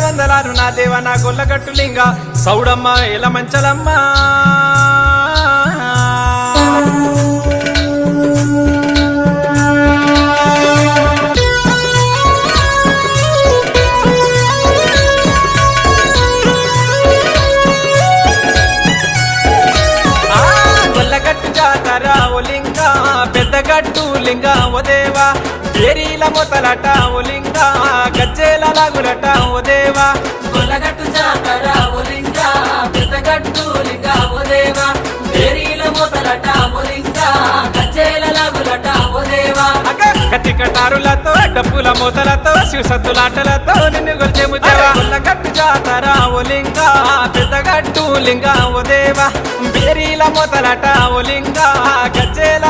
వందలారు నా దేవ నా గొల్లగట్టు లింగ సౌడమ్మ ఎల మంచలమ్మ గొల్లగట్టు జాతర ఓ లింగ పెద్దగట్టు లింగ ఓ దేవా ఏరీల మొతలట ఓ లింగ గజ్జేల లాగులట ఓ దేవా గొల్లగట్టు జాతర ఓ లింగ పెద్దగట్టు లింగ ఓ దేవా ఏరీల మొతలట ఓ లింగ గజ్జేల లాగులట ఓ దేవా కత్తి కటారులతో డప్పుల మూతలతో శివసత్తులాటలతో నిన్ను గొల్చెము దేవా గొల్లగట్టు జాతర ఓ లింగ పెద్దగట్టు లింగ ఓ దేవా బేరీల మొతలట ఓ లింగ గజ్జేల